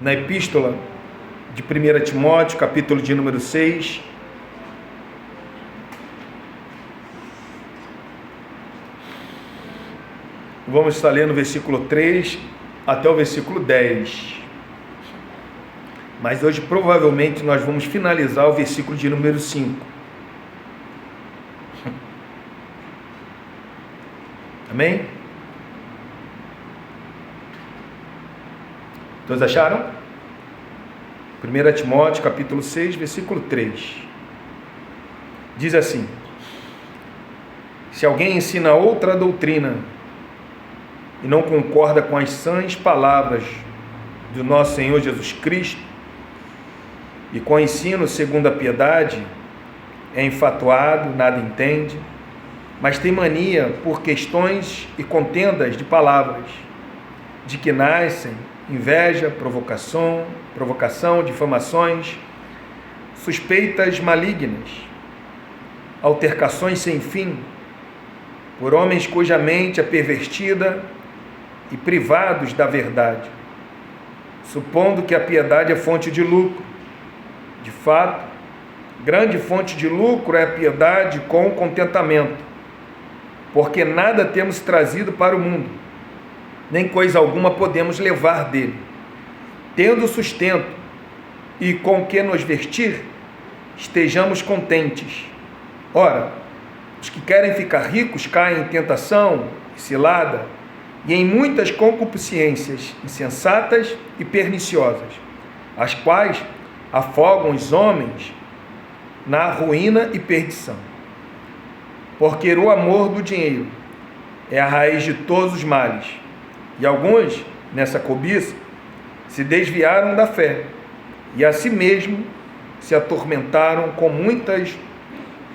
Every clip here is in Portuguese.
na epístola de 1 Timóteo, capítulo de número 6. Vamos estar lendo o versículo 3 até o versículo 10. Mas hoje provavelmente nós vamos finalizar o versículo de número 5. Amém? Todos acharam? 1 Timóteo, capítulo 6, versículo 3. Diz assim: se alguém ensina outra doutrina e não concorda com as sãs palavras do nosso Senhor Jesus Cristo e com o ensino segundo a piedade, é enfatuado, nada entende, mas tem mania por questões e contendas de palavras, de que nascem inveja, provocação, difamações, suspeitas malignas, altercações sem fim, por homens cuja mente é pervertida e privados da verdade, supondo que a piedade é fonte de lucro. De fato, grande fonte de lucro é a piedade com contentamento, porque nada temos trazido para o mundo, nem coisa alguma podemos levar dele. Tendo sustento e com que nos vestir, estejamos contentes. Ora, os que querem ficar ricos caem em tentação e cilada, e em muitas concupiscências insensatas e perniciosas, as quais afogam os homens na ruína e perdição. Porque o amor do dinheiro é a raiz de todos os males, e alguns, nessa cobiça, se desviaram da fé, e a si mesmo se atormentaram com muitas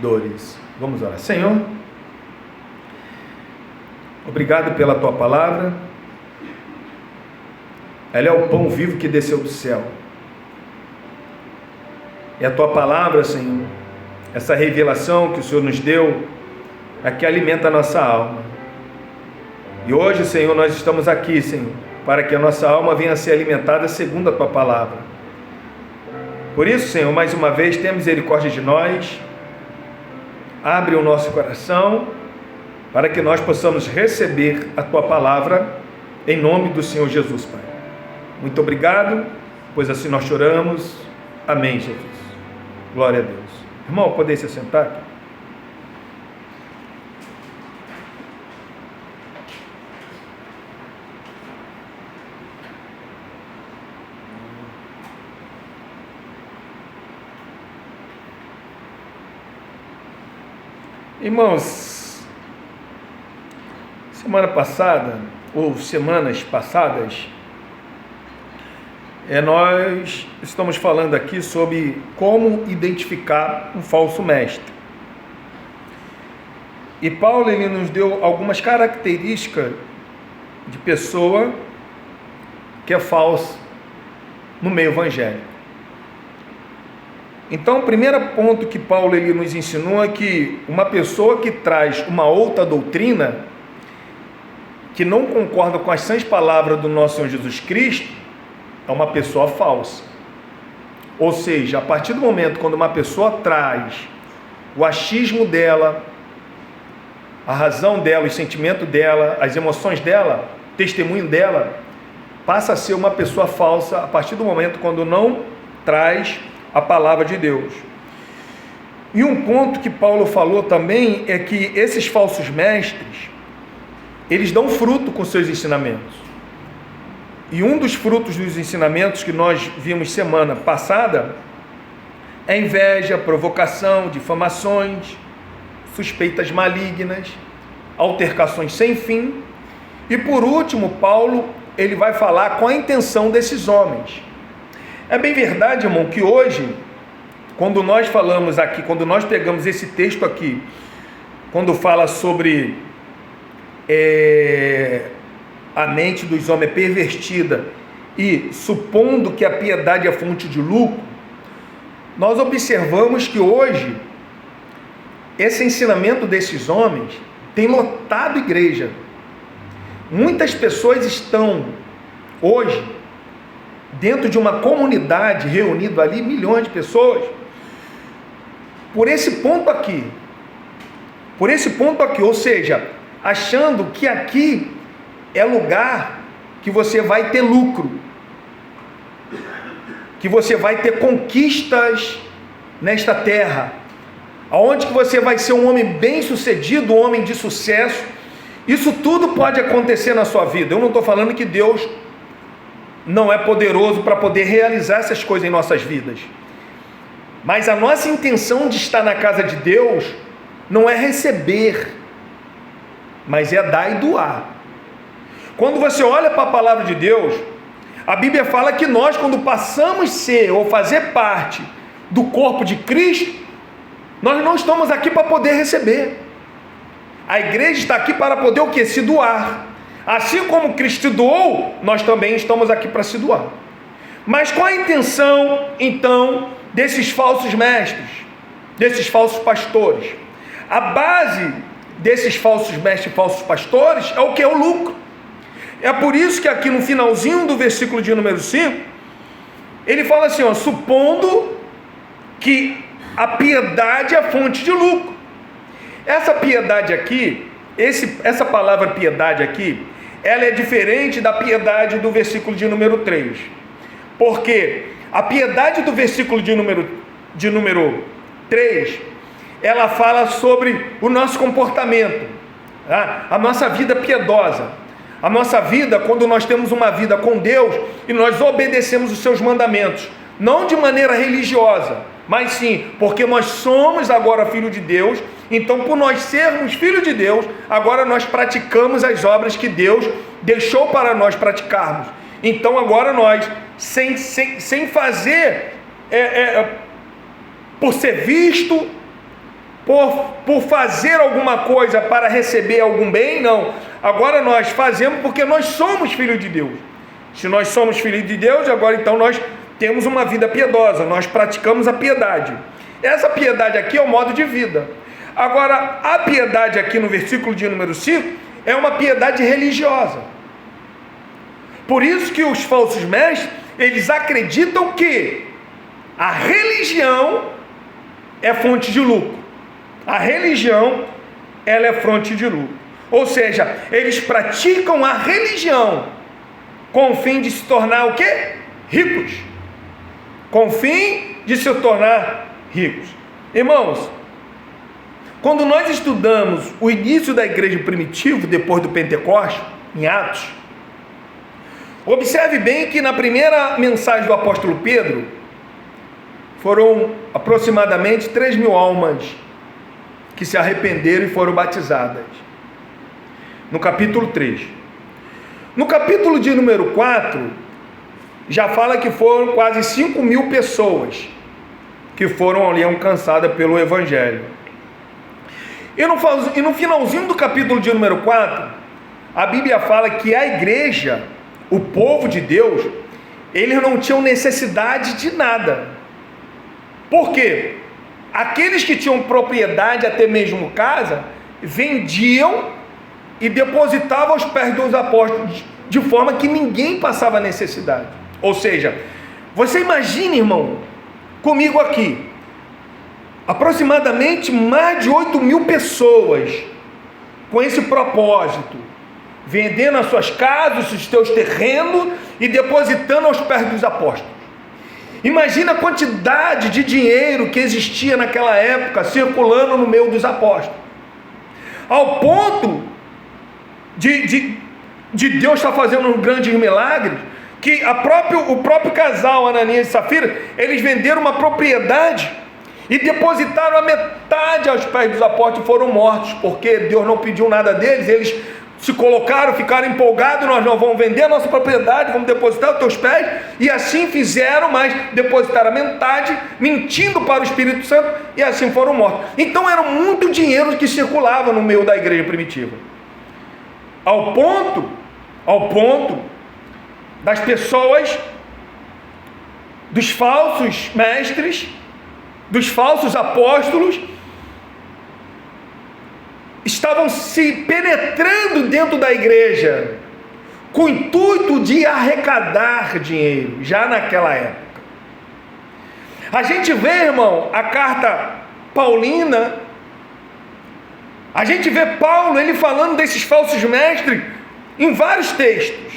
dores. Vamos orar. Senhor, obrigado pela Tua palavra. Ela é o pão vivo que desceu do céu. É a Tua palavra, Senhor, essa revelação que o Senhor nos deu, é que alimenta a nossa alma. E hoje, Senhor, nós estamos aqui, Senhor, para que a nossa alma venha a ser alimentada segundo a Tua palavra. Por isso, Senhor, mais uma vez, tenha misericórdia de nós, abre o nosso coração, para que nós possamos receber a Tua palavra, em nome do Senhor Jesus, Pai. Muito obrigado, pois assim nós choramos. Amém, Jesus. Glória a Deus. Irmão, podem se sentar aqui? Irmãos, semana passada, ou semanas passadas, nós estamos falando aqui sobre como identificar um falso mestre. E Paulo, ele nos deu algumas características de pessoa que é falsa no meio evangélico. Então, o primeiro ponto que Paulo ele nos ensinou é que uma pessoa que traz uma outra doutrina, que não concorda com as sãs palavras do nosso Senhor Jesus Cristo, é uma pessoa falsa. Ou seja, a partir do momento quando uma pessoa traz o achismo dela, a razão dela, o sentimento dela, as emoções dela, o testemunho dela, passa a ser uma pessoa falsa a partir do momento quando não traz a palavra de Deus. E um ponto que Paulo falou também é que esses falsos mestres, eles dão fruto com seus ensinamentos. E um dos frutos dos ensinamentos que nós vimos semana passada é inveja, provocação, difamações, suspeitas malignas, altercações sem fim. E por último, Paulo, ele vai falar com a intenção desses homens. É bem verdade, irmão, que hoje, quando nós falamos aqui, quando nós pegamos esse texto aqui, quando fala sobre a mente dos homens é pervertida e supondo que a piedade é fonte de lucro, nós observamos que hoje esse ensinamento desses homens tem lotado a igreja. Muitas pessoas estão hoje dentro de uma comunidade, reunido ali milhões de pessoas, por esse ponto aqui, ou seja, achando que aqui é lugar que você vai ter lucro, que você vai ter conquistas nesta terra, aonde que você vai ser um homem bem-sucedido, um homem de sucesso. Isso tudo pode acontecer na sua vida. Eu não estou falando que Deus não é poderoso para poder realizar essas coisas em nossas vidas, mas a nossa intenção de estar na casa de Deus não é receber, mas é dar e doar. Quando você olha para a palavra de Deus, a Bíblia fala que nós, quando passamos a ser ou fazer parte do corpo de Cristo, nós não estamos aqui para poder receber. A igreja está aqui para poder o quê? Se doar. Assim como Cristo doou, nós também estamos aqui para se doar. Mas qual a intenção, então, desses falsos mestres, desses falsos pastores? A base desses falsos mestres e falsos pastores é o que? É o lucro. É por isso que aqui no finalzinho do versículo de número 5, ele fala assim, ó, supondo que a piedade é a fonte de lucro. Essa piedade aqui, essa palavra piedade aqui, ela é diferente da piedade do versículo de número 3. Porque a piedade do versículo de número 3, ela fala sobre o nosso comportamento, tá? A nossa vida piedosa. A nossa vida, quando nós temos uma vida com Deus e nós obedecemos os seus mandamentos, não de maneira religiosa, mas sim, porque nós somos agora filho de Deus, então por nós sermos filho de Deus, agora nós praticamos as obras que Deus deixou para nós praticarmos. Então agora nós, sem fazer, por ser visto, por fazer alguma coisa para receber algum bem, não. Agora nós fazemos porque nós somos filhos de Deus. Se nós somos filhos de Deus, agora então nós temos uma vida piedosa, nós praticamos a piedade. Essa piedade aqui é o modo de vida. Agora, a piedade aqui no versículo de número 5 é uma piedade religiosa. Por isso que os falsos mestres, eles acreditam que a religião é fonte de lucro. A religião, ela é fonte de lucro. Ou seja, eles praticam a religião com o fim de se tornar o quê? Ricos. Com o fim de se tornar ricos. Irmãos, quando nós estudamos o início da igreja primitiva, depois do Pentecostes, em Atos, observe bem que na primeira mensagem do apóstolo Pedro, foram aproximadamente 3.000 almas que se arrependeram e foram batizadas. No capítulo 3. No capítulo de número 4, já fala que foram quase 5.000 pessoas que foram ali alcançadas pelo Evangelho. E no finalzinho do capítulo de número 4, a Bíblia fala que a igreja, o povo de Deus, eles não tinham necessidade de nada. Por quê? Aqueles que tinham propriedade, até mesmo casa, vendiam e depositavam aos pés dos apóstolos, de forma que ninguém passava necessidade. Ou seja, você imagina, irmão, comigo aqui, aproximadamente mais de 8.000 pessoas com esse propósito, vendendo as suas casas, os seus terrenos e depositando aos pés dos apóstolos. Imagina a quantidade de dinheiro que existia naquela época circulando no meio dos apóstolos, ao ponto de Deus estar fazendo grandes milagres, que o próprio casal Ananias e Safira, eles venderam uma propriedade e depositaram a metade aos pés dos apóstolos e foram mortos, porque Deus não pediu nada deles. Eles se colocaram, ficaram empolgados, nós não vamos vender a nossa propriedade, vamos depositar aos teus pés, e assim fizeram, mas depositaram a metade, mentindo para o Espírito Santo, e assim foram mortos. Então era muito dinheiro que circulava no meio da igreja primitiva, ao ponto das pessoas, dos falsos mestres, dos falsos apóstolos, estavam se penetrando dentro da igreja com o intuito de arrecadar dinheiro, já naquela época. A gente vê, irmão, a carta paulina, a gente vê Paulo, ele falando desses falsos mestres em vários textos.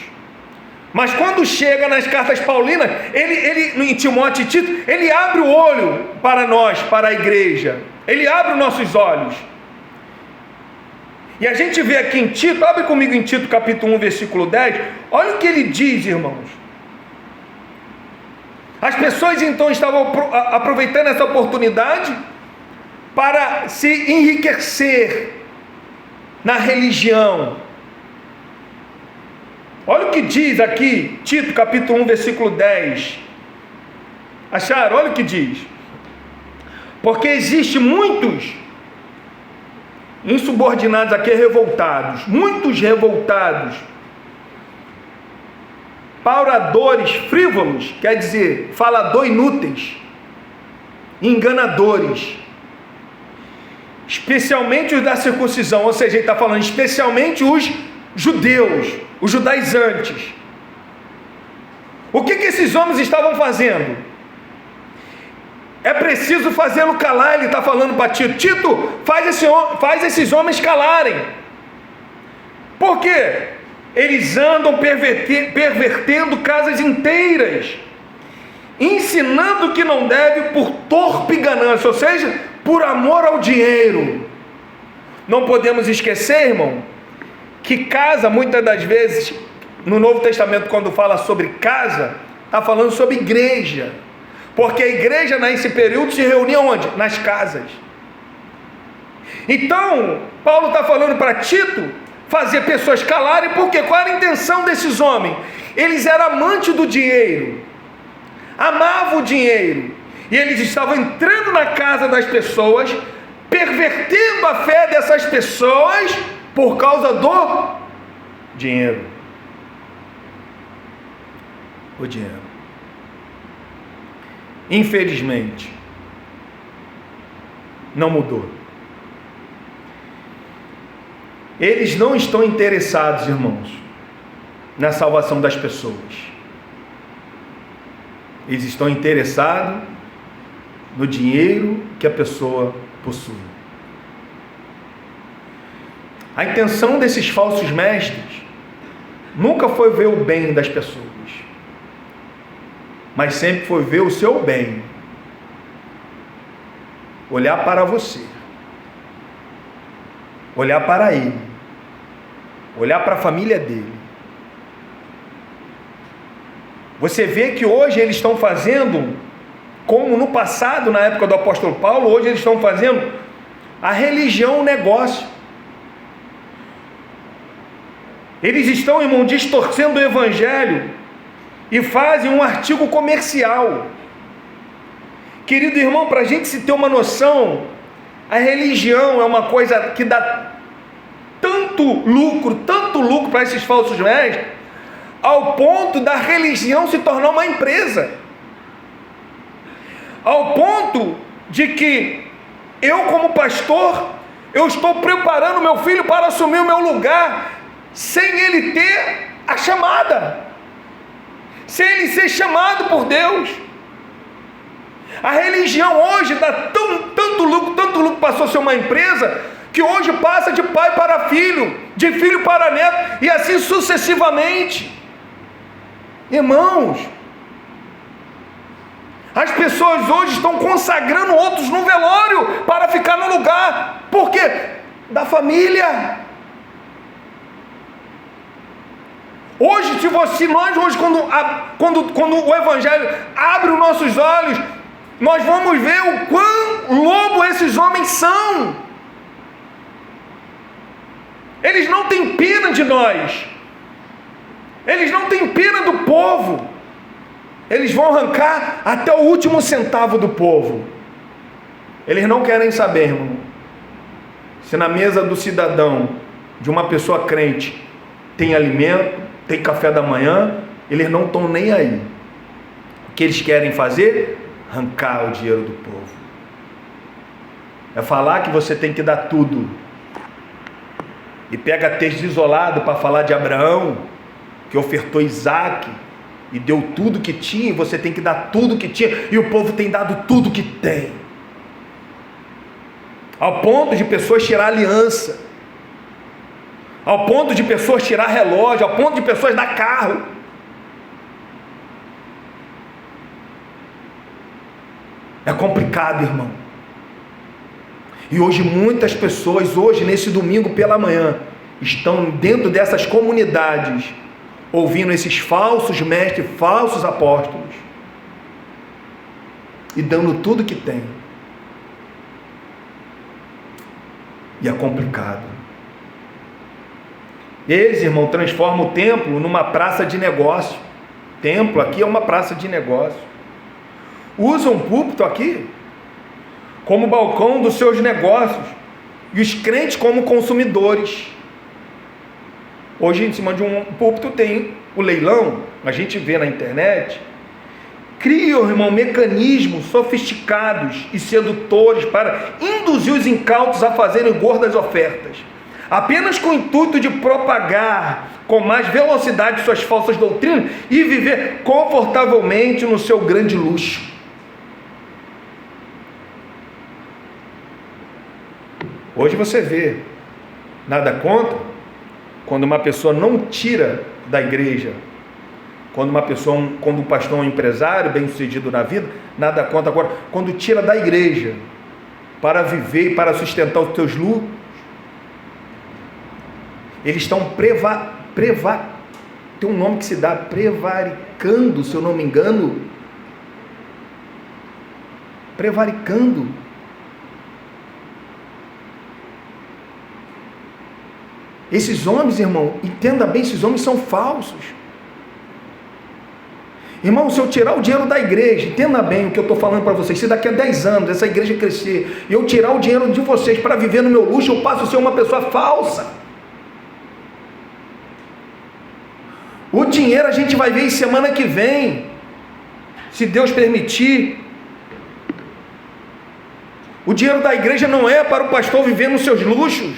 Mas quando chega nas cartas paulinas, ele em Timóteo e Tito, ele abre o olho para nós, para a igreja. Ele abre os nossos olhos. E a gente vê aqui em Tito, abre comigo em Tito capítulo 1, versículo 10, olha o que ele diz, irmãos. As pessoas então estavam aproveitando essa oportunidade para se enriquecer na religião. Olha o que diz aqui, Tito capítulo 1, versículo 10. Acharam? Olha o que diz. Porque existe muitos insubordinados aqui, revoltados, muitos revoltados, pauradores, frívolos, quer dizer, falador inúteis, enganadores, especialmente os da circuncisão, ou seja, ele está falando especialmente os judeus, os judaizantes. O que esses homens estavam fazendo? É preciso fazê-lo calar, ele está falando para Tito. Tito, faz esses homens calarem. Por quê? Eles andam pervertendo casas inteiras, ensinando que não deve por torpe ganância, ou seja, por amor ao dinheiro. Não podemos esquecer, irmão, que casa, muitas das vezes, no Novo Testamento, quando fala sobre casa, está falando sobre igreja. Porque a igreja nesse período se reunia onde? Nas casas. Então, Paulo está falando para Tito fazer pessoas calarem, porque qual era a intenção desses homens? Eles eram amantes do dinheiro, amavam o dinheiro, e eles estavam entrando na casa das pessoas, pervertendo a fé dessas pessoas por causa do dinheiro. O dinheiro. Infelizmente, não mudou. Eles não estão interessados, irmãos, na salvação das pessoas. Eles estão interessados no dinheiro que a pessoa possui. A intenção desses falsos mestres nunca foi ver o bem das pessoas, mas sempre foi ver o seu bem, olhar para você, olhar para ele, olhar para a família dele. Você vê que hoje eles estão fazendo, como no passado, na época do apóstolo Paulo, hoje eles estão fazendo a religião um negócio. Eles estão, irmão, distorcendo o evangelho e fazem um artigo comercial. Querido irmão, para a gente se ter uma noção, a religião é uma coisa que dá tanto lucro para esses falsos mestres, ao ponto da religião se tornar uma empresa, ao ponto de que eu, como pastor, eu estou preparando meu filho para assumir o meu lugar, sem ele ter a chamada, sem ele ser chamado por Deus. A religião hoje dá tanto lucro, passou a ser uma empresa, que hoje passa de pai para filho, de filho para neto, e assim sucessivamente. Irmãos, as pessoas hoje estão consagrando outros no velório, para ficar no lugar, por quê? Da família. Hoje, quando o evangelho abre os nossos olhos, nós vamos ver o quão lobo esses homens são. Eles não têm pena de nós, eles não têm pena do povo, eles vão arrancar até o último centavo do povo. Eles não querem saber, irmão, se na mesa do cidadão, de uma pessoa crente, tem alimento, tem café da manhã. Eles não estão nem aí. O que eles querem fazer? Arrancar o dinheiro do povo. É falar que você tem que dar tudo. E pega texto isolado para falar de Abraão, que ofertou Isaac e deu tudo que tinha, e você tem que dar tudo que tinha, e o povo tem dado tudo que tem, ao ponto de pessoas tirar aliança, ao ponto de pessoas tirar relógio, ao ponto de pessoas dar carro. É complicado, irmão. E hoje muitas pessoas, nesse domingo pela manhã, estão dentro dessas comunidades, ouvindo esses falsos mestres, falsos apóstolos, e dando tudo que tem. E é complicado. Eles, irmão, transformam o templo numa praça de negócio. Templo aqui é uma praça de negócio. Usam o púlpito aqui como balcão dos seus negócios, e os crentes como consumidores. Hoje, em cima de um púlpito tem o leilão, a gente vê na internet. Criam, irmão, mecanismos sofisticados e sedutores para induzir os incautos a fazerem gordas ofertas, apenas com o intuito de propagar com mais velocidade suas falsas doutrinas e viver confortavelmente no seu grande luxo. Hoje você vê, nada contra, quando uma pessoa não tira da igreja, quando um pastor é um empresário bem sucedido na vida, nada contra. Agora, quando tira da igreja para viver e para sustentar os seus lucros, eles estão tem um nome que se dá, prevaricando, se eu não me engano, prevaricando. Esses homens, irmão, entenda bem, esses homens são falsos. Irmão, se eu tirar o dinheiro da igreja, entenda bem o que eu estou falando para vocês, se daqui a 10 anos essa igreja crescer, e eu tirar o dinheiro de vocês para viver no meu luxo, eu passo a ser uma pessoa falsa. O dinheiro a gente vai ver em semana que vem, se Deus permitir. O dinheiro da igreja não é para o pastor viver nos seus luxos.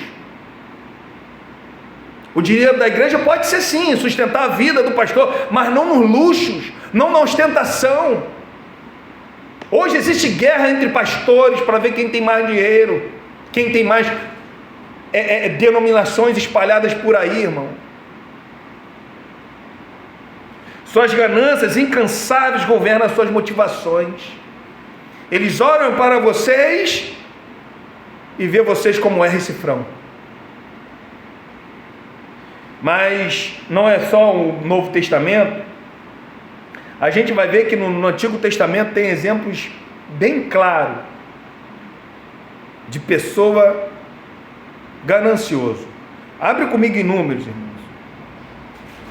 O dinheiro da igreja pode ser sim, sustentar a vida do pastor, mas não nos luxos, não na ostentação. Hoje existe guerra entre pastores para ver quem tem mais dinheiro, quem tem mais denominações espalhadas por aí, irmão. Suas ganâncias incansáveis governam as suas motivações. Eles olham para vocês e vê vocês como R. Cifrão. Mas não é só o Novo Testamento. A gente vai ver que no Antigo Testamento tem exemplos bem claros de pessoa ganancioso. Abre comigo em Números, irmãos.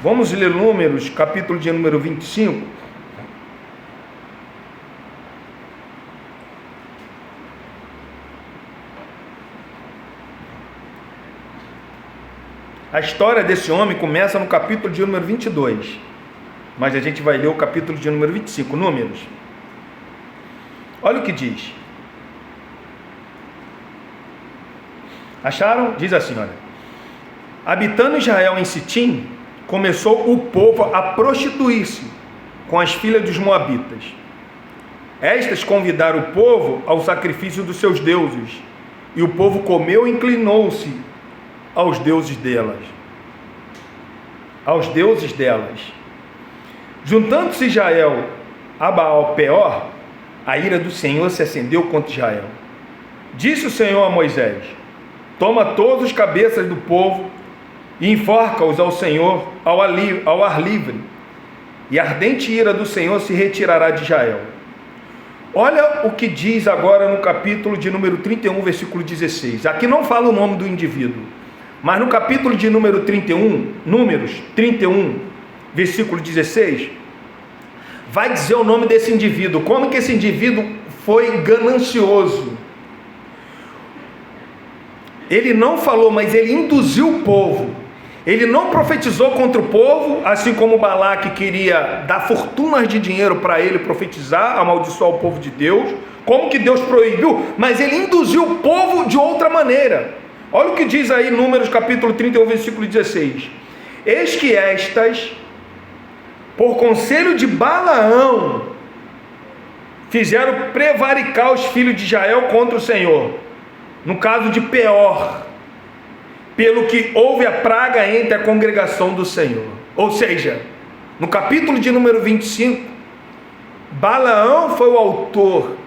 Vamos ler Números, capítulo de número 25. A história desse homem começa no capítulo de número 22, mas a gente vai ler o capítulo de número 25, Números. Olha o que diz. Acharam? Diz assim, olha. Habitando Israel em Sitim, começou o povo a prostituir-se com as filhas dos moabitas. Estas convidaram o povo ao sacrifício dos seus deuses, e o povo comeu e inclinou-se aos deuses delas. Juntando-se Israel a Baal Peor, a ira do Senhor se acendeu contra Israel. Disse o Senhor a Moisés: toma todos os cabeças do povo e enforca-os ao Senhor ao ar livre, e a ardente ira do Senhor se retirará de Israel. Olha o que diz agora no capítulo de número 31, versículo 16. Aqui não fala o nome do indivíduo, mas no capítulo de número 31, Números 31, versículo 16, vai dizer o nome desse indivíduo, como que esse indivíduo foi ganancioso. Ele não falou, mas ele induziu o povo. Ele não profetizou contra o povo, assim como Balaque queria dar fortunas de dinheiro para ele profetizar, amaldiçoar o povo de Deus, como que Deus proibiu, mas ele induziu o povo de outra maneira. Olha o que diz aí Números capítulo 31, versículo 16. Eis que estas por conselho de Balaão, fizeram prevaricar os filhos de Israel contra o Senhor, no caso de Peor, pelo que houve a praga entre a congregação do Senhor. Ou seja, no capítulo de número 25, Balaão foi o autor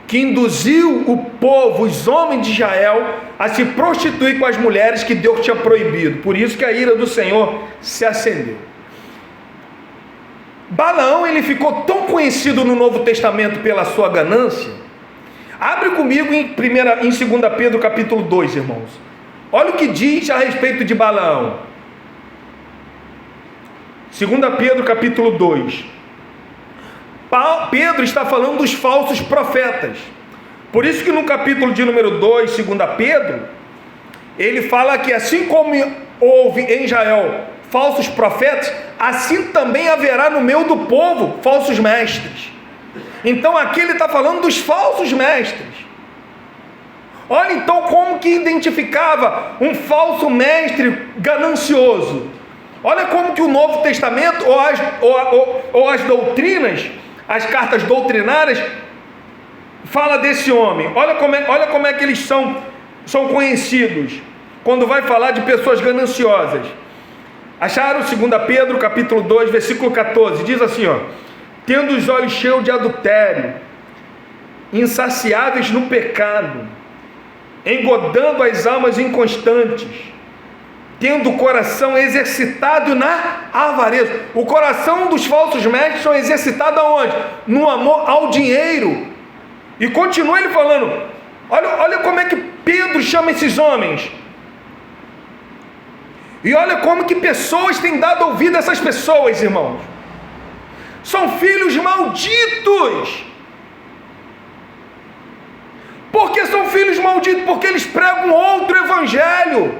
que induziu o povo, os homens de Israel, a se prostituir com as mulheres que Deus tinha proibido. Por isso que a ira do Senhor se acendeu. Balaão, ele ficou tão conhecido no Novo Testamento pela sua ganância. Abre comigo em 2 Pedro capítulo 2, irmãos. Olha o que diz a respeito de Balaão. 2 Pedro capítulo 2. Pedro está falando dos falsos profetas. Por isso que no capítulo de número 2, 2 Pedro, ele fala que assim como houve em Israel falsos profetas, assim também haverá no meio do povo falsos mestres. Então aqui ele está falando dos falsos mestres. Olha então como que identificava um falso mestre ganancioso. Olha como que o Novo Testamento, ou as doutrinas, as cartas doutrinárias, fala desse homem. Olha como é que eles são conhecidos, quando vai falar de pessoas gananciosas. Acharam 2 Pedro capítulo 2, versículo 14, diz assim, ó: tendo os olhos cheios de adultério, insaciáveis no pecado, engodando as almas inconstantes, tendo o coração exercitado na avareza. O coração dos falsos mestres são exercitados aonde? No amor ao dinheiro. E continua ele falando, olha como é que Pedro chama esses homens. E olha como que pessoas têm dado ouvido a essas pessoas, irmãos. São filhos malditos. Por que são filhos malditos? Porque eles pregam outro evangelho.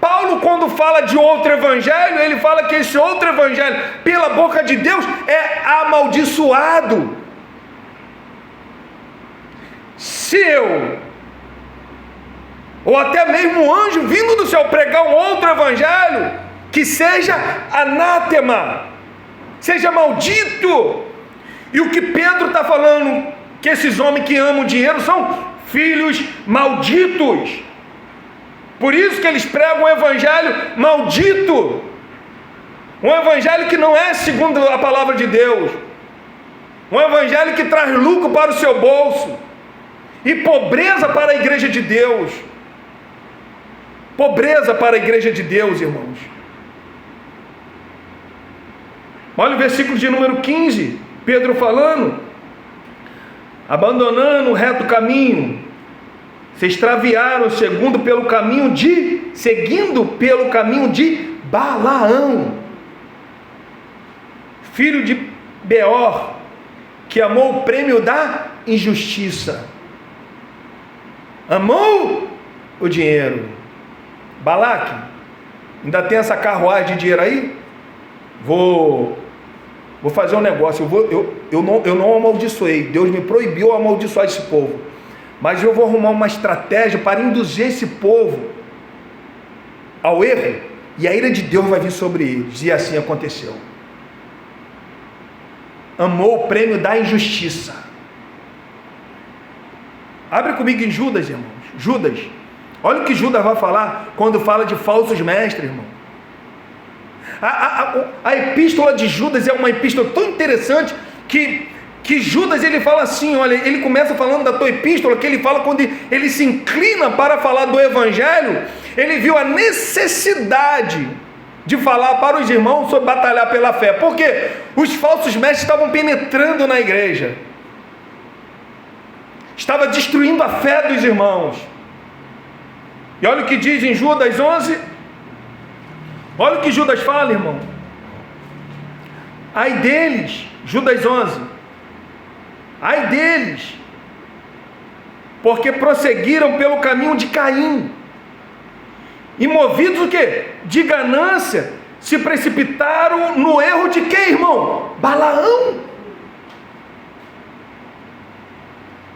Paulo, quando fala de outro evangelho, ele fala que esse outro evangelho, pela boca de Deus, é amaldiçoado. Se eu, ou até mesmo um anjo vindo do céu pregar um outro evangelho, que seja anátema, seja maldito. E o que Pedro está falando, que esses homens que amam o dinheiro são filhos malditos. Por isso que eles pregam um evangelho maldito, um evangelho que não é segundo a palavra de Deus, um evangelho que traz lucro para o seu bolso e pobreza para a igreja de Deus. Pobreza para a igreja de Deus, irmãos. Olha o versículo de número 15, Pedro falando: abandonando o reto caminho, se extraviaram seguindo pelo caminho de Balaão, filho de Beor, que amou o prêmio da injustiça. Amou o dinheiro. Balaque, ainda tem essa carruagem de dinheiro aí? Vou fazer um negócio. Eu não amaldiçoei. Deus me proibiu amaldiçoar esse povo. Mas eu vou arrumar uma estratégia para induzir esse povo ao erro, e a ira de Deus vai vir sobre eles. E assim aconteceu. Amou o prêmio da injustiça. Abre comigo em Judas, irmãos. Judas. Olha o que Judas vai falar quando fala de falsos mestres, irmão. A epístola de Judas é uma epístola tão interessante que Judas, ele fala assim, olha, ele começa falando da tua epístola, que ele fala quando ele se inclina para falar do evangelho, ele viu a necessidade de falar para os irmãos sobre batalhar pela fé, porque os falsos mestres estavam penetrando na igreja, estava destruindo a fé dos irmãos. E olha o que diz em Judas 11, olha o que Judas fala, irmão. Ai deles, Judas 11, ai deles, porque prosseguiram pelo caminho de Caim, e movidos o quê? De ganância, se precipitaram no erro de quem, irmão? Balaão.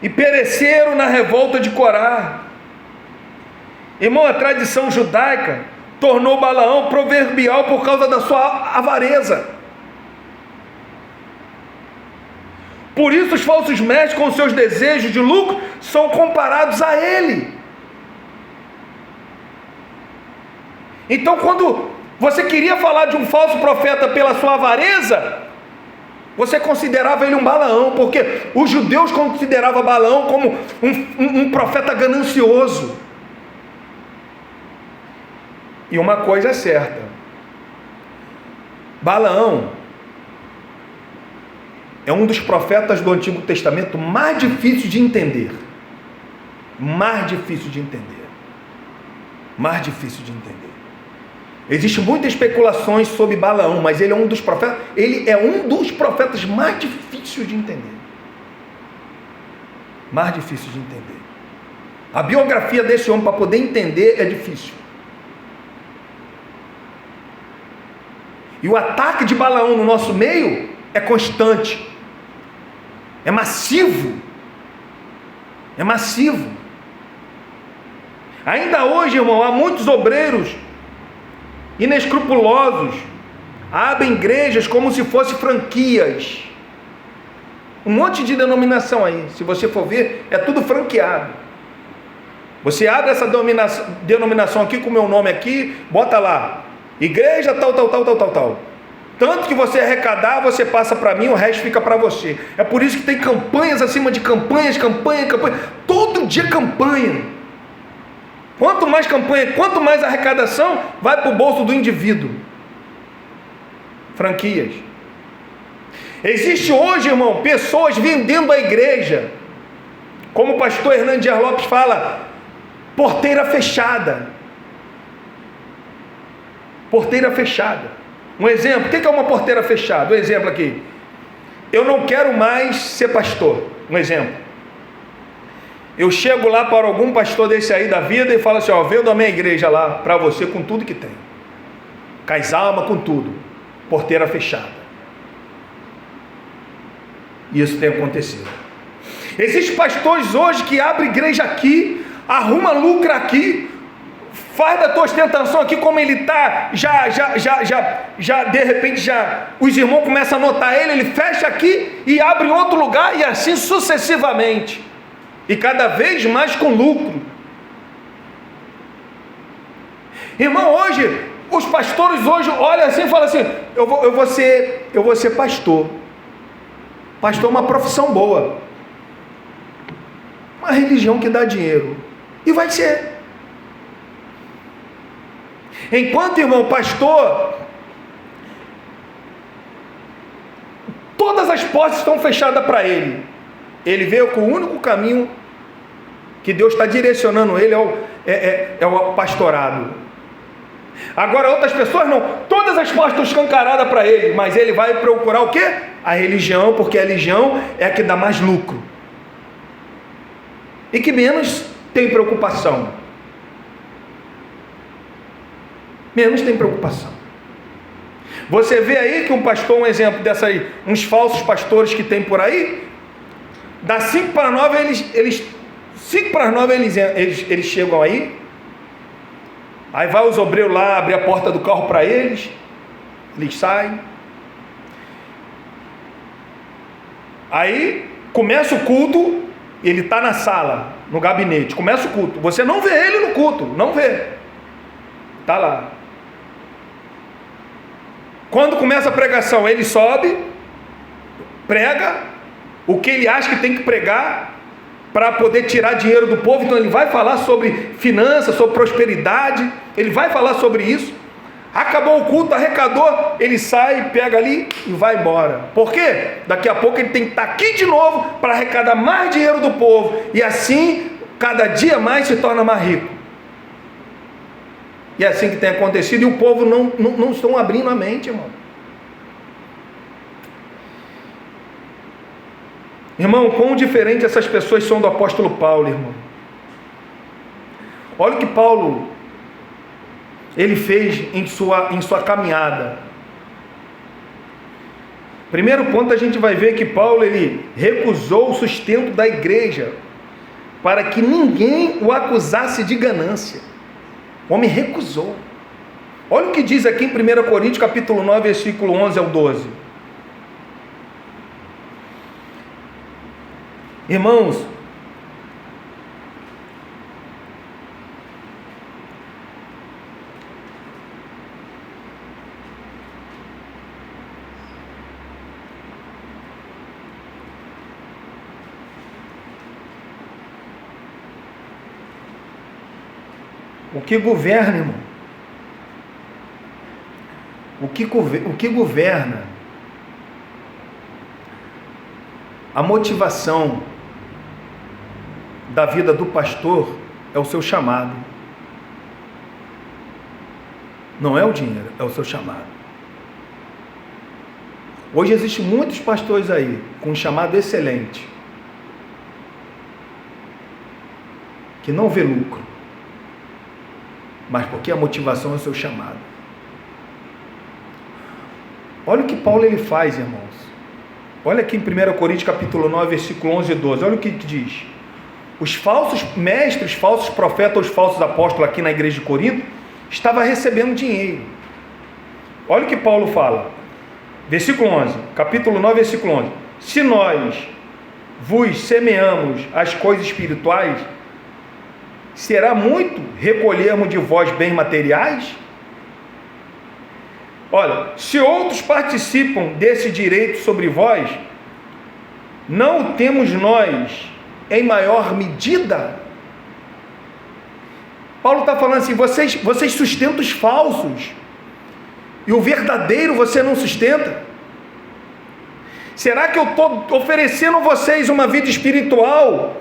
E pereceram na revolta de Corá. Irmão, a tradição judaica tornou Balaão proverbial por causa da sua avareza. Por isso os falsos mestres, com seus desejos de lucro, são comparados a ele. Então, quando você queria falar de um falso profeta pela sua avareza, você considerava ele um Balaão, porque os judeus consideravam Balaão como um profeta ganancioso. E uma coisa é certa: Balaão é um dos profetas do Antigo Testamento mais difíceis de entender. Mais difícil de entender. Mais difícil de entender. Existem muitas especulações sobre Balaão, mas ele é um dos profetas mais difíceis de entender. Mais difícil de entender. A biografia desse homem, para poder entender, é difícil. E o ataque de Balaão no nosso meio é constante. É massivo. É massivo. Ainda hoje, irmão, há muitos obreiros inescrupulosos abrem igrejas como se fossem franquias. Um monte de denominação aí, se você for ver, é tudo franqueado. Você abre essa denominação aqui com o meu nome aqui, bota lá, igreja tal. Tanto que você arrecadar, você passa para mim, o resto fica para você. É por isso que tem campanhas acima de campanhas, campanha. Todo dia campanha. Quanto mais campanha, quanto mais arrecadação, vai para o bolso do indivíduo. Franquias. Existe hoje, irmão, pessoas vendendo a igreja. Como o pastor Hernandes Dias Lopes fala, porteira fechada. Porteira fechada. Um exemplo, o que é uma porteira fechada? Um exemplo aqui. Eu não quero mais ser pastor. Um exemplo. Eu chego lá para algum pastor desse aí da vida e falo assim, ó, vendo a minha igreja lá para você com tudo que tem. Cais alma com tudo. Porteira fechada. Isso tem acontecido. Existem pastores hoje que abrem igreja aqui, arruma lucro aqui, faz da tua ostentação aqui como ele está, já de repente os irmãos começam a notar ele fecha aqui e abre em outro lugar e assim sucessivamente. E cada vez mais com lucro. Irmão, hoje, os pastores hoje olham assim e falam assim, eu vou ser pastor. Pastor é uma profissão boa. Uma religião que dá dinheiro. E vai ser. Enquanto, irmão, pastor, todas as portas estão fechadas para ele. Ele veio com o único caminho que Deus está direcionando ele é o pastorado. Agora outras pessoas não, todas as portas estão escancaradas para ele, mas ele vai procurar o quê? A religião, porque a religião é a que dá mais lucro e que menos tem preocupação. Menos tem preocupação. Você vê aí que um pastor, um exemplo dessa aí, uns falsos pastores que tem por aí, das 5 para 9 eles chegam aí vai os obreiros lá abrir a porta do carro para eles saem, aí começa o culto, ele está na sala, no gabinete, começa o culto, você não vê ele no culto, não vê, está lá. Quando começa a pregação, ele sobe, prega o que ele acha que tem que pregar para poder tirar dinheiro do povo. Então ele vai falar sobre finanças, sobre prosperidade, ele vai falar sobre isso. Acabou o culto, arrecadou, ele sai, pega ali e vai embora. Por quê? Daqui a pouco ele tem que estar aqui de novo para arrecadar mais dinheiro do povo, e assim cada dia mais se torna mais rico. E é assim que tem acontecido, e o povo não estão abrindo a mente, irmão. Irmão, quão diferente essas pessoas são do apóstolo Paulo, irmão. Olha o que Paulo ele fez em sua caminhada. Primeiro ponto, a gente vai ver que Paulo ele recusou o sustento da igreja para que ninguém o acusasse de ganância. O homem recusou. Olha o que diz aqui em 1 Coríntios capítulo 9, versículo 11 ao 12. Irmãos, o que governa, irmão? O que governa a motivação da vida do pastor é o seu chamado. Não é o dinheiro, é o seu chamado. Hoje existem muitos pastores aí com um chamado excelente, que não vê lucro, mas porque a motivação é o seu chamado. Olha o que Paulo ele faz, irmãos. Olha aqui em 1 Coríntios capítulo 9, versículo 11 e 12. Olha o que diz. Os falsos mestres, falsos profetas, os falsos apóstolos aqui na igreja de Corinto, estavam recebendo dinheiro. Olha o que Paulo fala. Versículo 11, capítulo 9, versículo 11. Se nós vos semeamos as coisas espirituais, será muito recolhermos de vós bens materiais? Olha, se outros participam desse direito sobre vós, não o temos nós em maior medida? Paulo está falando assim, vocês sustentam os falsos, e o verdadeiro você não sustenta? Será que eu estou oferecendo a vocês uma vida espiritual,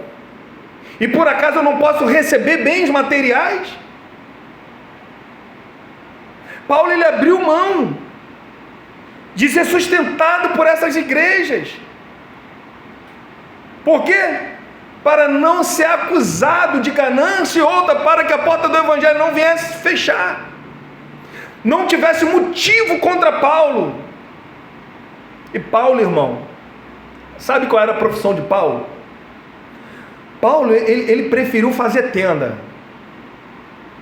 e por acaso eu não posso receber bens materiais? Paulo ele abriu mão de ser sustentado por essas igrejas. Por quê? Para não ser acusado de ganância e outra, para que a porta do evangelho não viesse fechar, não tivesse motivo contra Paulo. E Paulo, irmão, sabe qual era a profissão de Paulo? Paulo, ele preferiu fazer tenda.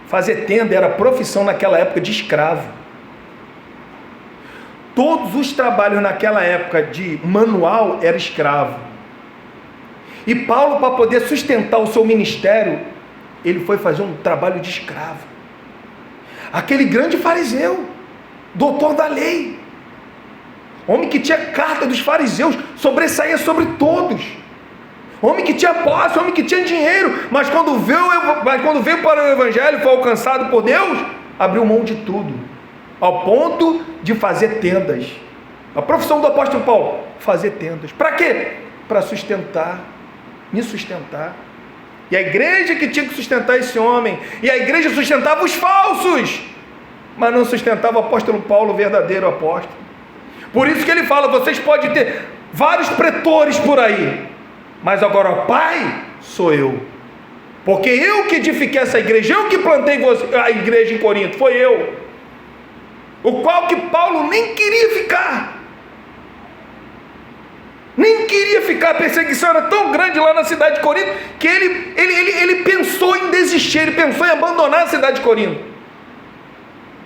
Fazer tenda era profissão naquela época de escravo. Todos os trabalhos naquela época de manual era escravo. E Paulo, para poder sustentar o seu ministério, ele foi fazer um trabalho de escravo. Aquele grande fariseu, doutor da lei, homem que tinha carta dos fariseus, sobressaía sobre todos. Homem que tinha posse, homem que tinha dinheiro, mas quando veio para o evangelho, foi alcançado por Deus, abriu mão de tudo, ao ponto de fazer tendas. A profissão do apóstolo Paulo, fazer tendas. Para quê? Para sustentar, me sustentar. E a igreja que tinha que sustentar esse homem, e a igreja sustentava os falsos, mas não sustentava o apóstolo Paulo, o verdadeiro apóstolo. Por isso que ele fala, vocês podem ter vários pretores por aí, mas agora o pai sou eu, porque eu que edifiquei essa igreja, eu que plantei a igreja em Corinto, foi eu, o qual que Paulo nem queria ficar, a perseguição era tão grande lá na cidade de Corinto, que ele pensou em desistir, ele pensou em abandonar a cidade de Corinto,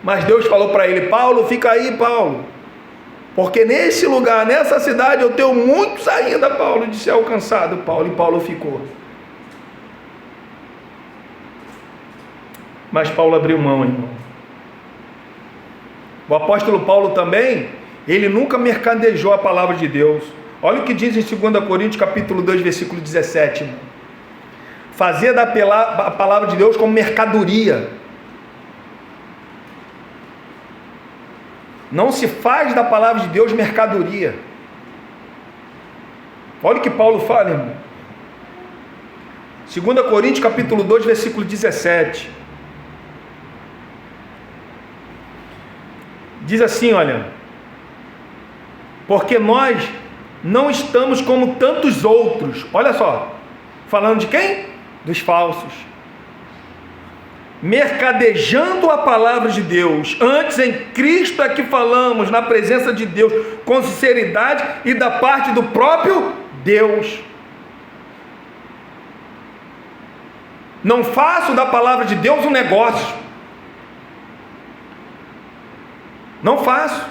mas Deus falou para ele, Paulo, fica aí, Paulo, porque nesse lugar, nessa cidade, eu tenho muitos ainda, Paulo, de ser alcançado, Paulo, e Paulo ficou. Mas Paulo abriu mão, irmão. O apóstolo Paulo também, ele nunca mercadejou a palavra de Deus. Olha o que diz em 2 Coríntios, capítulo 2, versículo 17. Irmão. Fazer da palavra de Deus como mercadoria. Não se faz da palavra de Deus mercadoria. Olha o que Paulo fala, irmão. 2 Coríntios capítulo 2, versículo 17. Diz assim, olha. Porque nós não estamos como tantos outros. Olha só. Falando de quem? Dos falsos. Mercadejando a palavra de Deus, antes em Cristo é que falamos, na presença de Deus, com sinceridade e da parte do próprio Deus. Não faço da palavra de Deus um negócio. Não faço.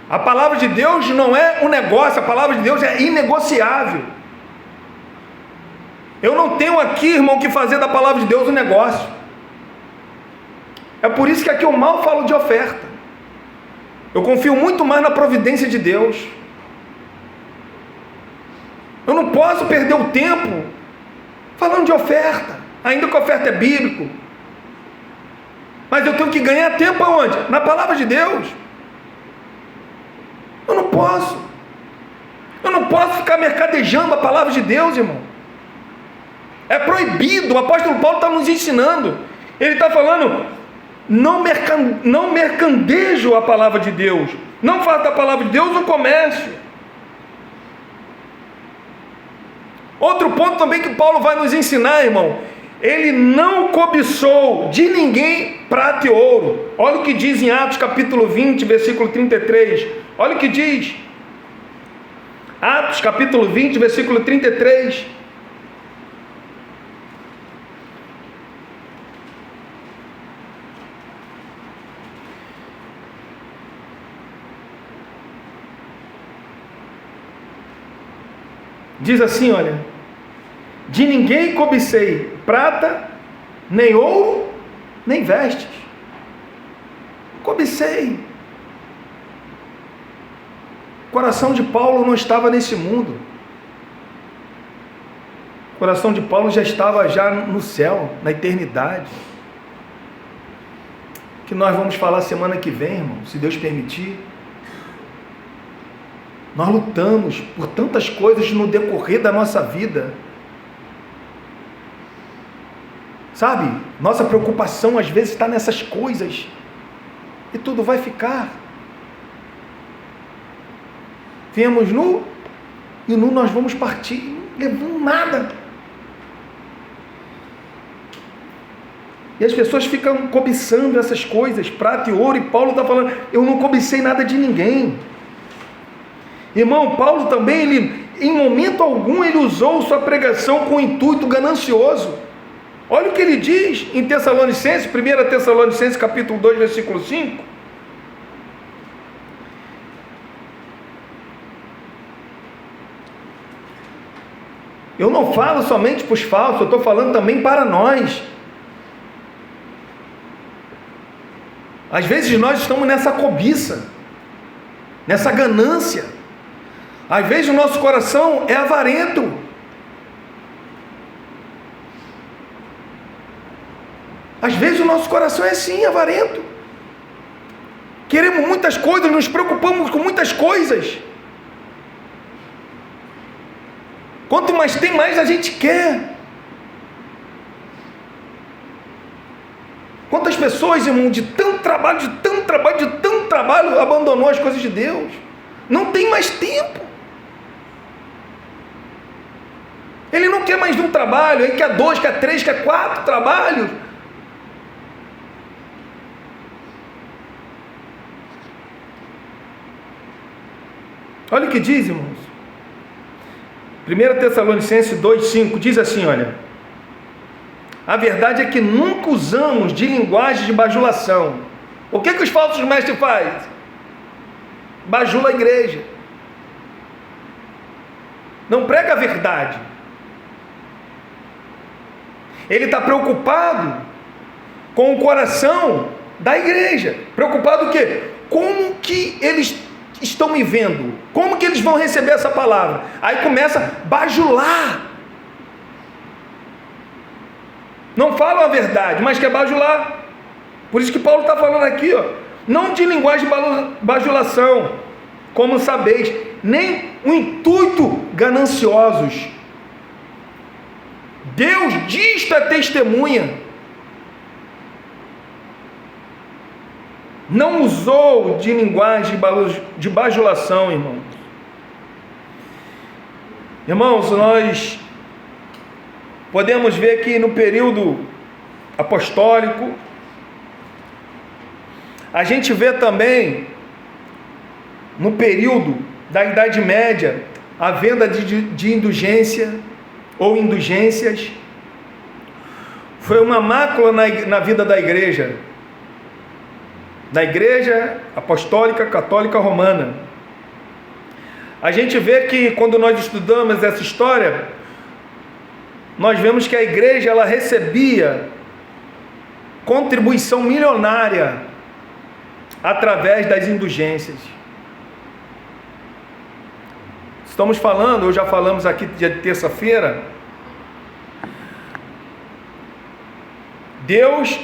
A palavra de Deus não é um negócio, a palavra de Deus é inegociável. Eu não tenho aqui, irmão, que fazer da palavra de Deus um negócio. É por isso que aqui eu mal falo de oferta. Eu confio muito mais na providência de Deus. Eu não posso perder o tempo falando de oferta, ainda que a oferta é bíblica. Mas eu tenho que ganhar tempo aonde? Na palavra de Deus. Eu não posso. Eu não posso ficar mercadejando a palavra de Deus, irmão. É proibido. O apóstolo Paulo está nos ensinando. Ele está falando, não mercandejo a palavra de Deus. Não faça da palavra de Deus um comércio. Outro ponto também que Paulo vai nos ensinar, irmão. Ele não cobiçou de ninguém prata e ouro. Olha o que diz em Atos capítulo 20, versículo 33. Olha o que diz. Atos capítulo 20, versículo 33. Diz assim, olha: de ninguém cobicei prata, nem ouro, nem vestes. Cobicei. O coração de Paulo não estava nesse mundo. O coração de Paulo já estava no céu, na eternidade. Que nós vamos falar semana que vem, irmão, se Deus permitir. Nós lutamos por tantas coisas no decorrer da nossa vida. Sabe? Nossa preocupação às vezes está nessas coisas. E tudo vai ficar. Viemos nu, e nu nós vamos partir, não levamos nada. E as pessoas ficam cobiçando essas coisas, prata e ouro, e Paulo está falando, eu não cobicei nada de ninguém. Irmão, Paulo também, ele, em momento algum, ele usou sua pregação com intuito ganancioso. Olha o que ele diz em Tessalonicenses, 1 Tessalonicenses capítulo 2, versículo 5. Eu não falo somente para os falsos, eu estou falando também para nós. Às vezes nós estamos nessa cobiça, nessa ganância. Às vezes o nosso coração é avarento. Às vezes o nosso coração é assim, avarento. Queremos muitas coisas, nos preocupamos com muitas coisas. Quanto mais tem, mais a gente quer. Quantas pessoas, irmão, de tanto trabalho, abandonou as coisas de Deus. Não tem mais tempo. Ele não quer mais de um trabalho, ele quer 2, quer 3, quer 4 trabalhos. Olha o que diz, irmãos. 1 Tessalonicenses 2,5 diz assim, olha: a verdade é que nunca usamos de linguagem de bajulação. O que os falsos mestres fazem? Bajula a igreja. Não prega a verdade. Ele está preocupado com o coração da igreja. Preocupado o quê? Como que eles estão me vendo? Como que eles vão receber essa palavra? Aí começa a bajular. Não falam a verdade, mas quer bajular. Por isso que Paulo está falando aqui, ó, não de linguagem de bajulação, como sabeis, nem um intuito gananciosos. Deus disto é testemunha. Não usou de linguagem de bajulação, irmãos. Irmãos, nós podemos ver que no período apostólico, a gente vê também, no período da Idade Média, a venda de indulgência ou indulgências. Foi uma mácula na vida da igreja. da Igreja Apostólica Católica Romana. A gente vê que quando nós estudamos essa história, nós vemos que a igreja ela recebia contribuição milionária através das indulgências. Estamos falando, ou já falamos aqui dia de terça-feira, Deus,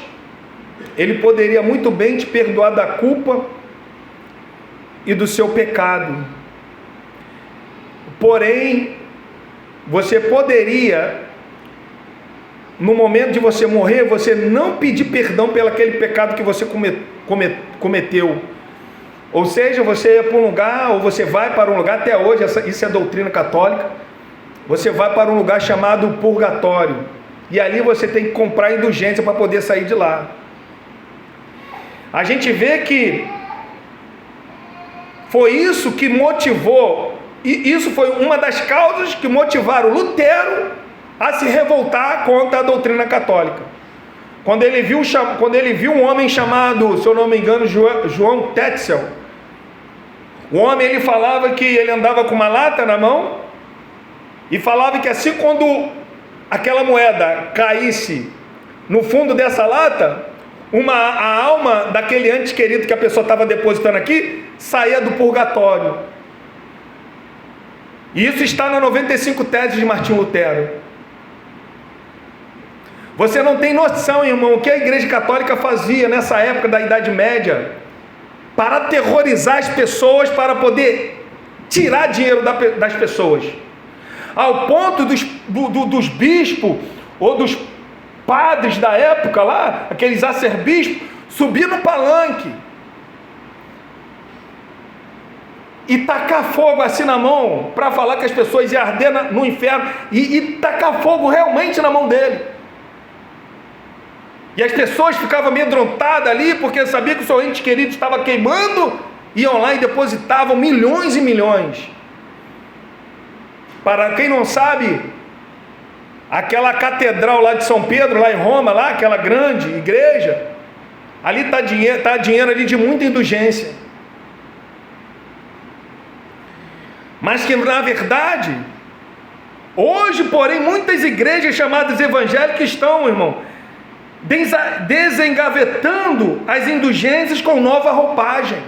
Ele poderia muito bem te perdoar da culpa e do seu pecado. Porém, você poderia, no momento de você morrer, você não pedir perdão pelo aquele pecado que você cometeu. Ou seja, você ia para um lugar, ou você vai para um lugar, até hoje, isso é doutrina católica, você vai para um lugar chamado purgatório, e ali você tem que comprar indulgência para poder sair de lá. A gente vê que foi isso que motivou, e isso foi uma das causas que motivaram Lutero a se revoltar contra a doutrina católica. Quando ele viu um homem chamado, se eu não me engano, João Tetzel, o homem, ele falava que ele andava com uma lata na mão e falava que assim quando aquela moeda caísse no fundo dessa lata, a alma daquele ente querido que a pessoa estava depositando aqui saía do purgatório. E isso está na 95 Teses de Martinho Lutero. Você não tem noção, irmão, o que a Igreja Católica fazia nessa época da Idade Média para aterrorizar as pessoas, para poder tirar dinheiro das pessoas, ao ponto dos bispos ou dos padres da época lá, aqueles arcebispos, subir no palanque e tacar fogo assim na mão, para falar que as pessoas iam arder no inferno, e tacar fogo realmente na mão dele. E as pessoas ficavam amedrontadas ali, porque sabiam que o seu ente querido estava queimando, iam lá e depositavam milhões e milhões. Para quem não sabe, aquela catedral lá de São Pedro, lá em Roma, lá, aquela grande igreja, ali está dinheiro ali de muita indulgência. Mas que na verdade, hoje, porém, muitas igrejas chamadas evangélicas estão, irmão, desengavetando as indulgências com nova roupagem.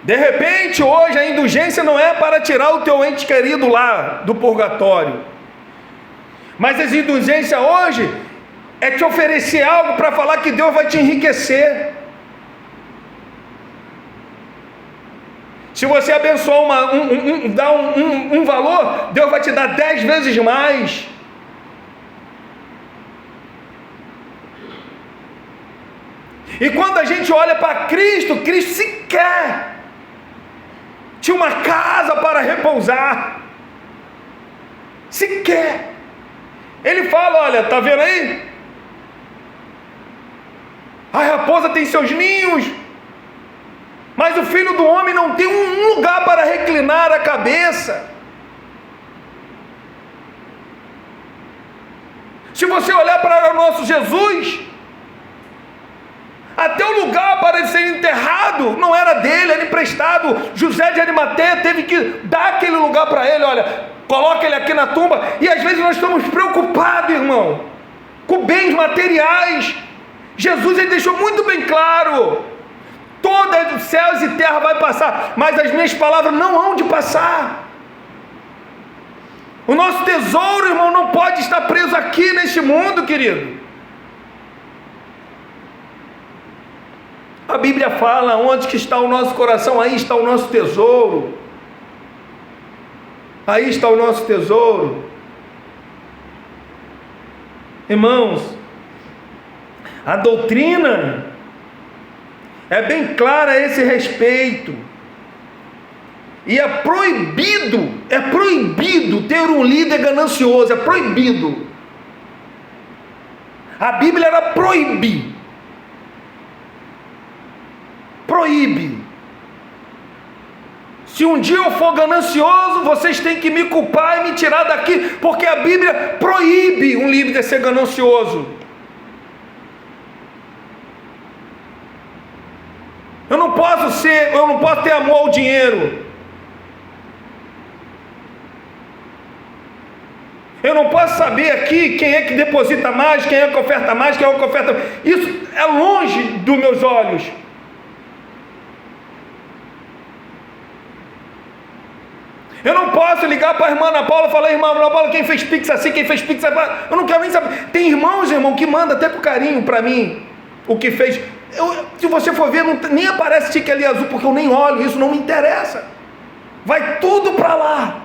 De repente, hoje a indulgência não é para tirar o teu ente querido lá do purgatório, mas as indulgências hoje é te oferecer algo para falar que Deus vai te enriquecer. Se você abençoar dar um valor, Deus vai te dar 10 vezes mais. E quando a gente olha para Cristo, Cristo sequer tinha uma casa para repousar. Sequer. Ele fala, olha, está vendo aí? A raposa tem seus ninhos, mas o Filho do Homem não tem um lugar para reclinar a cabeça. Se você olhar para o nosso Jesus, até o lugar para ele ser enterrado não era dele, era emprestado. José de Arimateia teve que dar aquele lugar para ele. Olha, coloca ele aqui na tumba. E às vezes nós estamos preocupados, irmão, com bens materiais. Jesus, ele deixou muito bem claro: todos os céus e terra vai passar, mas as minhas palavras não hão de passar. O nosso tesouro, irmão, não pode estar preso aqui neste mundo, querido. A Bíblia fala: onde que está o nosso coração, aí está o nosso tesouro. Aí está o nosso tesouro. Irmãos, a doutrina é bem clara a esse respeito. E é proibido ter um líder ganancioso, é proibido. A Bíblia era proíbe. Se um dia eu for ganancioso, vocês têm que me culpar e me tirar daqui, porque a Bíblia proíbe um líder ser ganancioso. não posso ter amor ao dinheiro. Eu não posso saber aqui quem é que deposita mais, quem é que oferta mais, quem é que oferta. Isso é longe dos meus olhos. Eu não posso ligar para a irmã Ana Paula e falar: irmã Ana Paula, quem fez pix assim, quem fez pix assim. Eu não quero nem saber. Tem irmãos, irmão, que manda até por carinho para mim o que fez. Se você for ver, nem aparece tique ali azul, porque eu nem olho, isso não me interessa. Vai tudo para lá.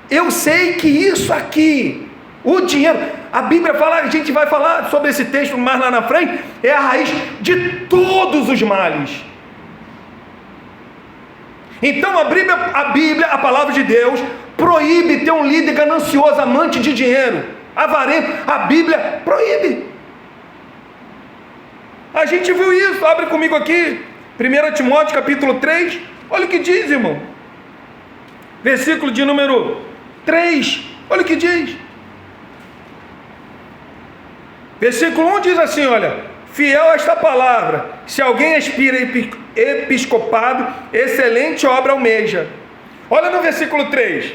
Eu sei que isso aqui, o dinheiro, a Bíblia fala, a gente vai falar sobre esse texto mais lá na frente, é a raiz de todos os males. Então a Bíblia, a palavra de Deus, proíbe ter um líder ganancioso, amante de dinheiro, avarento. A Bíblia proíbe. A gente viu isso, abre comigo aqui, 1 Timóteo capítulo 3, olha o que diz, irmão. Versículo de número 3, olha o que diz. Versículo 1 diz assim, olha: fiel a esta palavra, se alguém aspira episcopado, excelente obra almeja. Olha no versículo 3,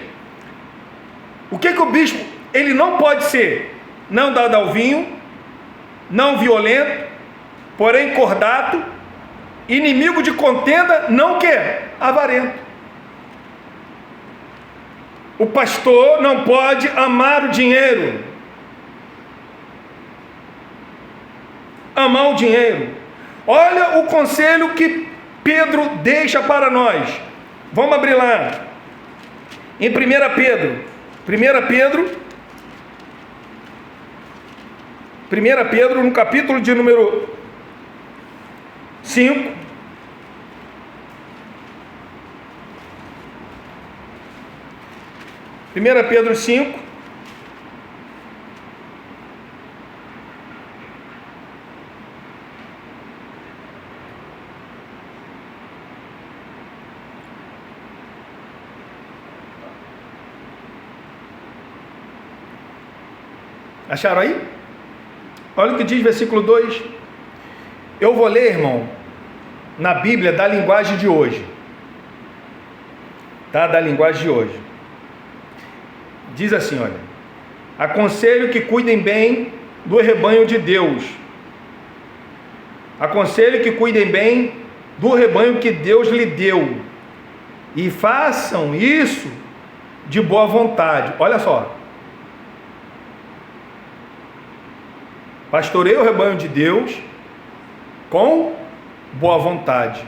o que o bispo, ele não pode ser: não dado ao vinho, não violento, porém cordato, inimigo de contenda, não quer avarento. O pastor não pode amar o dinheiro. Amar o dinheiro. Olha o conselho que Pedro deixa para nós. Vamos abrir lá. Em 1 Pedro. 1 Pedro, no capítulo de número 5. 1 Pedro 5, acharam aí? Olha o que diz versículo 2. Eu vou ler, irmão, na Bíblia da linguagem de hoje, tá? Da linguagem de hoje. Diz assim, olha: aconselho que cuidem bem do rebanho de Deus. Aconselho que cuidem bem do rebanho que Deus lhe deu. E façam isso de boa vontade. Olha só. Pastoreie o rebanho de Deus com boa vontade.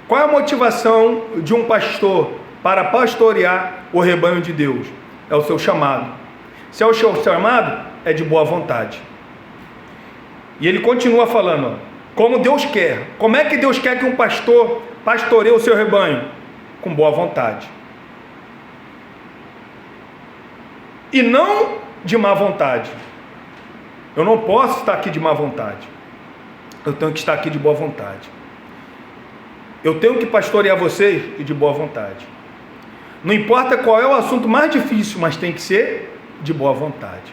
Qual é a motivação de um pastor para pastorear o rebanho de Deus? É o seu chamado. Se é o seu chamado, é de boa vontade. E ele continua falando, como Deus quer. Como é que Deus quer que um pastor pastoreie o seu rebanho? Com boa vontade. E não de má vontade. Eu não posso estar aqui de má vontade. Eu tenho que estar aqui de boa vontade. Eu tenho que pastorear vocês de boa vontade. Não importa qual é o assunto mais difícil, mas tem que ser de boa vontade.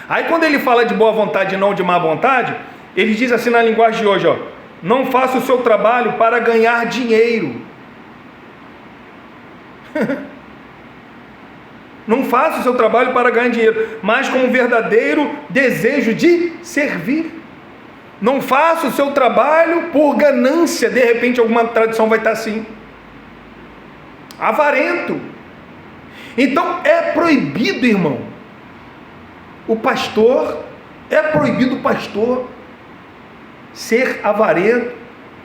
Aí quando ele fala de boa vontade e não de má vontade, ele diz assim na linguagem de hoje, ó: não faça o seu trabalho para ganhar dinheiro. Não faça o seu trabalho para ganhar dinheiro, mas com um verdadeiro desejo de servir. Não faça o seu trabalho por ganância. De repente alguma tradução vai estar assim: avarento. Então é proibido, irmão, é proibido o pastor ser avarento,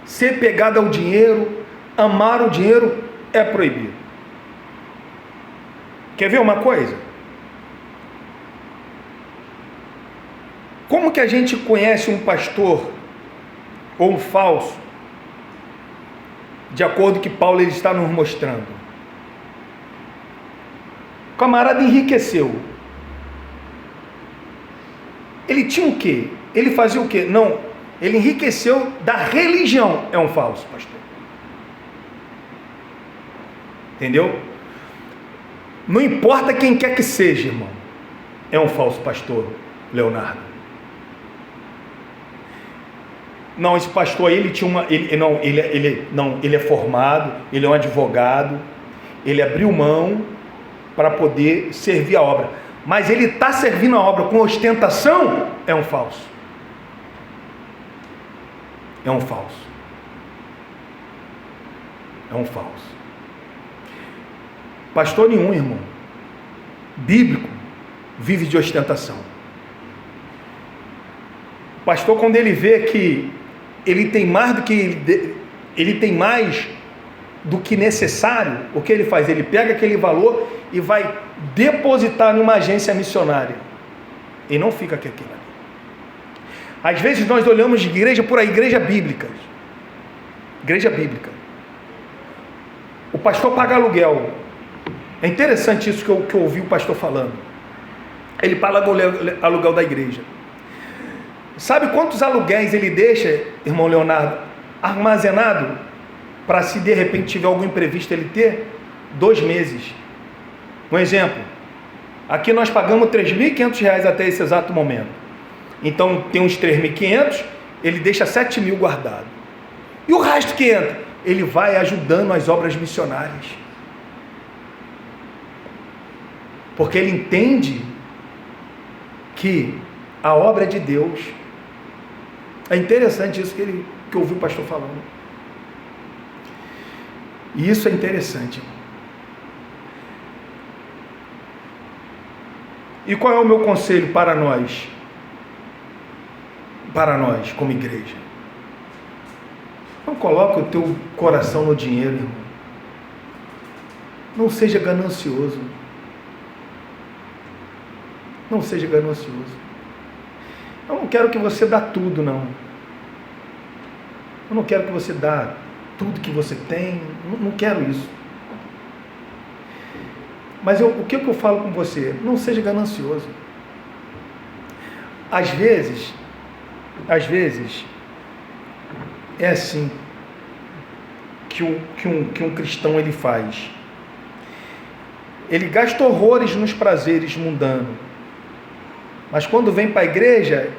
ser pegado ao dinheiro, amar o dinheiro, é proibido. Quer ver uma coisa? Como que a gente conhece um pastor ou um falso? De acordo com o que Paulo ele está nos mostrando. O camarada enriqueceu. Ele tinha o quê? Ele fazia o quê? Não, ele enriqueceu da religião. É um falso pastor. Entendeu? Não importa quem quer que seja, irmão. É um falso pastor, Leonardo. Não, esse pastor aí, ele tinha uma... Ele é formado, ele é um advogado, ele abriu mão para poder servir a obra. Mas ele está servindo a obra com ostentação, é um falso. É um falso. É um falso. Pastor nenhum, irmão, bíblico, vive de ostentação. O pastor, quando ele vê que ele tem mais do que necessário, o que ele faz? Ele pega aquele valor e vai depositar numa agência missionária. E não fica com aquilo ali. Às vezes nós olhamos de igreja por aí, igreja bíblica. Igreja bíblica. O pastor paga aluguel. É interessante isso que eu ouvi o pastor falando. Ele paga aluguel da igreja. Sabe quantos aluguéis ele deixa, irmão Leonardo, armazenado, para se de repente tiver algum imprevisto ele ter? 2 meses. Um exemplo, aqui nós pagamos R$3.500 até esse exato momento. Então tem uns 3.500, ele deixa 7.000 guardado. E o resto que entra? Ele vai ajudando as obras missionárias. Porque ele entende que a obra é de Deus. É interessante isso que eu ouvi o pastor falando. E isso é interessante. E qual é o meu conselho para nós? Para nós, como igreja. Não coloque o teu coração no dinheiro, irmão. Não seja ganancioso. Não seja ganancioso. Eu não quero que você dá tudo, não. Eu não quero que você dá tudo que você tem. Não quero isso. Mas o que eu falo com você? Não seja ganancioso. Às vezes, é assim que um cristão ele faz. Ele gasta horrores nos prazeres mundanos. Mas quando vem para a igreja,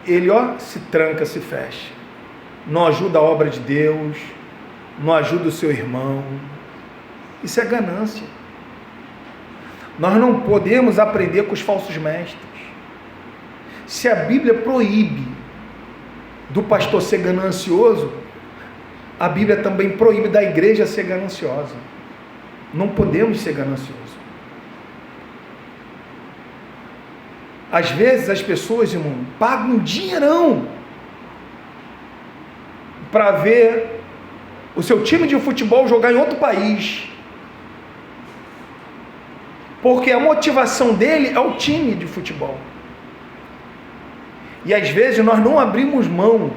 ele se tranca, se fecha. Não ajuda a obra de Deus, não ajuda o seu irmão. Isso é ganância. Nós não podemos aprender com os falsos mestres. Se a Bíblia proíbe do pastor ser ganancioso, a Bíblia também proíbe da igreja ser gananciosa. Não podemos ser gananciosos. Às vezes as pessoas, irmão, pagam um dinheirão para ver o seu time de futebol jogar em outro país. Porque a motivação dele é o time de futebol. E às vezes nós não abrimos mão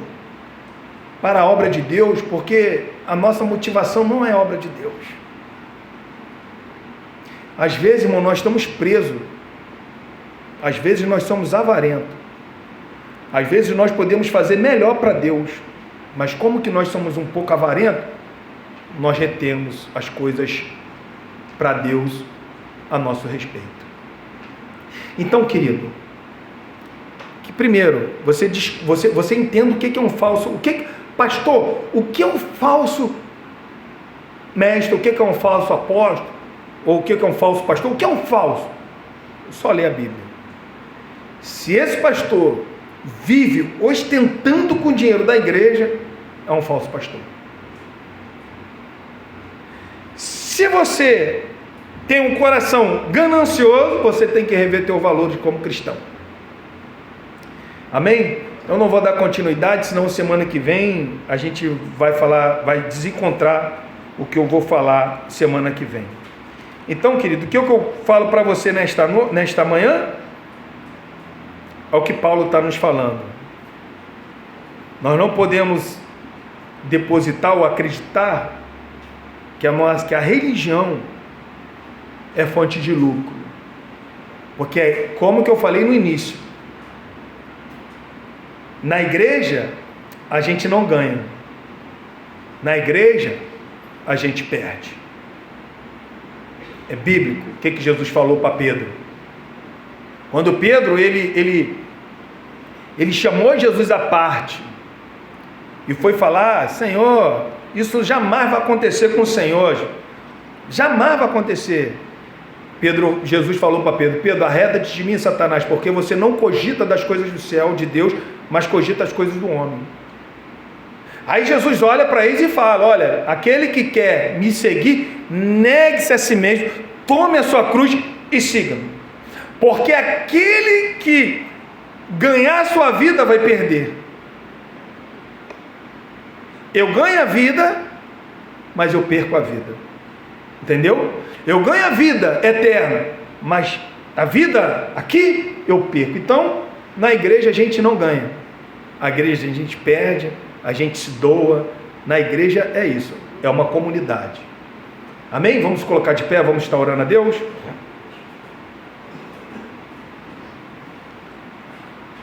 para a obra de Deus, porque a nossa motivação não é a obra de Deus. Às vezes, irmão, nós estamos presos. Às vezes nós somos avarentos. Às vezes nós podemos fazer melhor para Deus. Mas como que nós somos um pouco avarentos, nós retemos as coisas para Deus a nosso respeito. Então, querido, que primeiro você entenda o que é um falso. Pastor, o que é um falso mestre? O que é um falso apóstolo? Ou o que é um falso pastor? O que é um falso? Só lê a Bíblia. Se esse pastor vive ostentando com o dinheiro da igreja, é um falso pastor. Se você tem um coração ganancioso, você tem que rever teu valor de como cristão. Amém? Eu não vou dar continuidade, senão semana que vem a gente vai desencontrar o que eu vou falar semana que vem. Então, querido, o que eu falo para você nesta manhã? É o que Paulo está nos falando. Nós não podemos depositar ou acreditar que a religião é fonte de lucro. Porque, como que eu falei no início, na igreja a gente não ganha. Na igreja a gente perde. É bíblico. O que Jesus falou para Pedro? Quando Pedro ele chamou Jesus à parte e foi falar: Senhor, isso jamais vai acontecer com o Senhor, jamais vai acontecer. Jesus falou para Pedro: Pedro, arreda-te de mim, Satanás, porque você não cogita das coisas do céu, de Deus, mas cogita as coisas do homem. Aí Jesus olha para eles e fala: olha, aquele que quer me seguir, negue-se a si mesmo, tome a sua cruz e siga-me. Porque aquele que ganhar a sua vida vai perder. Eu ganho a vida, mas eu perco a vida. Entendeu? Eu ganho a vida eterna, mas a vida aqui eu perco. Então, na igreja a gente não ganha. A igreja a gente perde, a gente se doa. Na igreja é isso, é uma comunidade. Amém? Vamos colocar de pé, vamos estar orando a Deus.